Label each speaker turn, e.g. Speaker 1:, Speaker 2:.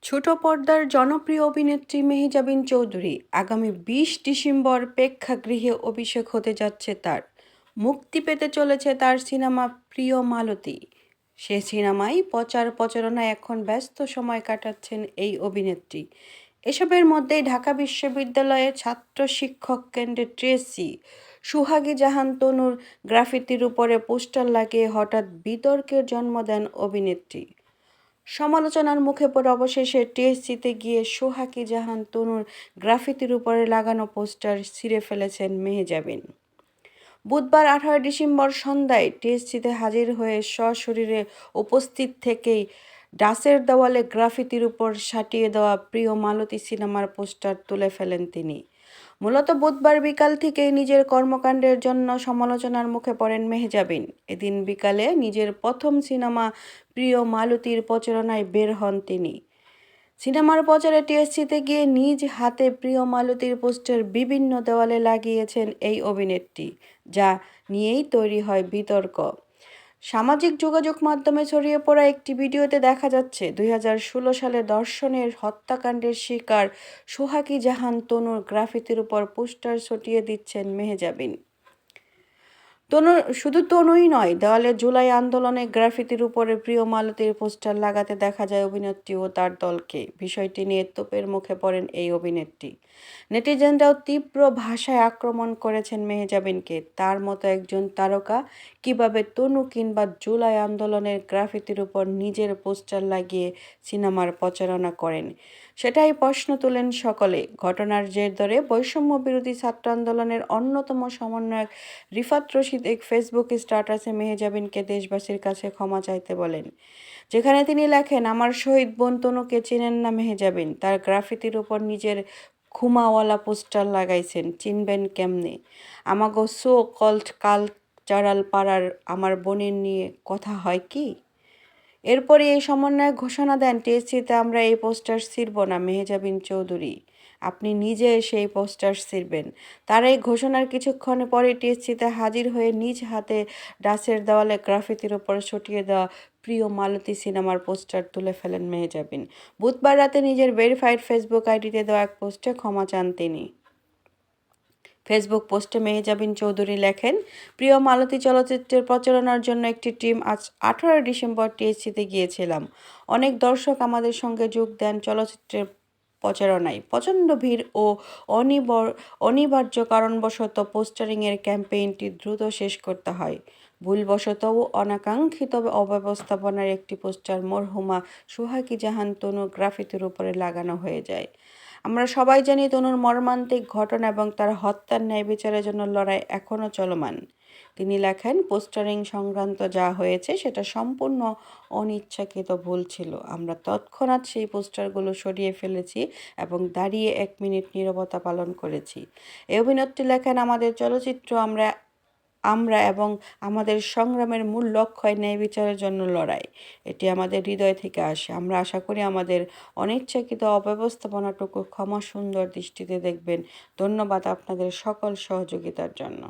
Speaker 1: ছোট পর্দার জনপ্রিয় অভিনেত্রী মেহজাবিন চৌধুরী আগামী ২০ ডিসেম্বর প্রেক্ষাগৃহে অভিষেক হতে যাচ্ছে তার। মুক্তি পেতে চলেছে তার সিনেমা প্রিয় মালতী। সে সিনেমায় প্রচার প্রচারণায় এখন ব্যস্ত সময় কাটাচ্ছেন এই অভিনেত্রী। এসবের মধ্যেই ঢাকা বিশ্ববিদ্যালয়ের ছাত্র শিক্ষক কেন্দ্রের ট্রেসি সুহাগী জাহান তনুর গ্রাফিতির উপরে পোস্টার লাগিয়ে হঠাৎ বিতর্কের জন্ম দেন অভিনেত্রী। সমালোচনার মুখে পড়ে অবশেষে টিএসসিতে গিয়ে সোহাগী জাহান তনুর গ্রাফিতির উপরে লাগানো পোস্টার ছিঁড়ে ফেলেছেন মেহজাবিন। বুধবার 18 ডিসেম্বর সন্ধ্যায় টিএসসিতে হাজির হয়ে সশরীরে উপস্থিত থেকেই ডাসের দেওয়ালে গ্রাফিতির উপর সাটিয়ে দেওয়া প্রিয় মালতী সিনেমার পোস্টার তুলে ফেলেন তিনি। মূলত বুধবার বিকাল থেকেই নিজের কর্মকাণ্ডের জন্য সমালোচনার মুখে পড়েন মেহজাবিন। এদিন বিকালে নিজের প্রথম সিনেমা প্রিয় মালতীর প্রচারণায় বের হন তিনি। সিনেমার প্রচারে টিএসসিতে গিয়ে নিজ হাতে প্রিয় মালতীর পোস্টার বিভিন্ন দেওয়ালে লাগিয়েছেন এই অভিনেত্রী, যা নিয়েই তৈরি হয় বিতর্ক। সামাজিক যোগাযোগ মাধ্যমে ছড়িয়ে পড়া একটি ভিডিওতে দেখা যাচ্ছে 2016 সালে ধর্ষণের হত্যাকাণ্ডের শিকার সোহাগী জাহান তনুর গ্রাফিতির উপর পোস্টার ছটিয়ে দিচ্ছেন মেহজাবিন। শুধু তনুই নয়, দেওয়ালে জুলাই আন্দোলনে গ্রাফিতির উপরে প্রিয় মালতীর পোস্টার লাগাতে দেখা যায় অভিনেত্রী ও তার দলকে। বিষয়টি নিয়ে তোপের মুখে পড়েন এই অভিনেত্রী। নেটিজেনরাও তীব্র ভাষায় আক্রমণ করেছেন মেহজাবিনকে। তার মতো একজন তারকা কিভাবে তনু কিংবা জুলাই আন্দোলনের গ্রাফিতির উপর নিজের পোস্টার লাগিয়ে সিনেমার প্রচারণা করেন, সেটাই প্রশ্ন তোলেন সকলে। ঘটনার জের ধরে বৈষম্য বিরোধী ছাত্র আন্দোলনের অন্যতম সমন্বয়ক রিফাত রশিদ এক ফেসবুক স্ট্যাটাসে মেহজাবিনকে দেশবাসীর কাছে ক্ষমা চাইতে বলেন, যেখানে তিনি লেখেন, আমার শহীদ বোন তনুকে চেনেন না মেহজাবিন? তার গ্রাফিতির উপর নিজের খুমাওয়ালা পোস্টার লাগাইছেন, চিনবেন কেমনে? আমাগো সো কল্ড কালচারাল পাড়ার আমার বোনের নিয়ে কথা হয় কি? এরপরই এই সমন্বয়ক ঘোষণা দেন, টিএসসিতে আমরা এই পোস্টার ছিঁড়ব না। মেহজাবিন চৌধুরী, আপনি নিজে এসে এই পোস্টার ছিঁড়বেন। তার এই ঘোষণার কিছুক্ষণ পরে টিএসসিতে হাজির হয়ে নিজ হাতে ডাসের দেওয়ালে গ্রাফিতির ওপর ছটিয়ে দেওয়া প্রিয় মালতী সিনেমার পোস্টার তুলে ফেলেন মেহজাবিন। বুধবার রাতে নিজের ভেরিফাইড ফেসবুক আইডিতে দেওয়া এক পোস্টে ক্ষমা চান তিনি। ফেসবুক পোস্টে মেহজাবিন চৌধুরী লেখেন, প্রিয় মালতী চলচ্চিত্রের প্রচারণার জন্য একটি টিম আজ 18 ডিসেম্বর টিএসসিতে গিয়েছিলাম। অনেক দর্শক আমাদের সঙ্গে যোগ দেন চলচ্চিত্রের প্রচারণায়। প্রচণ্ড ভিড় ও অনিবার্য কারণবশত পোস্টারিংয়ের ক্যাম্পেইনটি দ্রুত শেষ করতে হয়। ভুলবশত ও অনাকাঙ্ক্ষিত অব্যবস্থাপনার একটি পোস্টার মরহুমা সোহাগী জাহান তনুর গ্রাফিতির উপরে লাগানো হয়ে যায়। আমরা সবাই জানি তনুর মর্মান্তিক ঘটনা এবং তার হত্যার ন্যায় বিচারের জন্য লড়াই এখনও চলমান। তিনি লেখেন, পোস্টারিং সংক্রান্ত যা হয়েছে সেটা সম্পূর্ণ অনিচ্ছাকৃত ভুল ছিল। আমরা তৎক্ষণাৎ সেই পোস্টারগুলো সরিয়ে ফেলেছি এবং দাঁড়িয়ে 1 মিনিট নীরবতা পালন করেছি। এই অভিনেত্রী লেখেন, আমাদের চলচ্চিত্র আমরা আমরা এবং আমাদের সংগ্রামের মূল লক্ষ্য ন্যায় বিচারের জন্য লড়াই। এটি আমাদের হৃদয় থেকে আসে। আমরা আশা করি আমাদের অনিচ্ছাকৃত অব্যবস্থাপনাটুকু ক্ষমা সুন্দর দৃষ্টিতে দেখবেন। ধন্যবাদ আপনাদের সকল সহযোগিতার জন্য।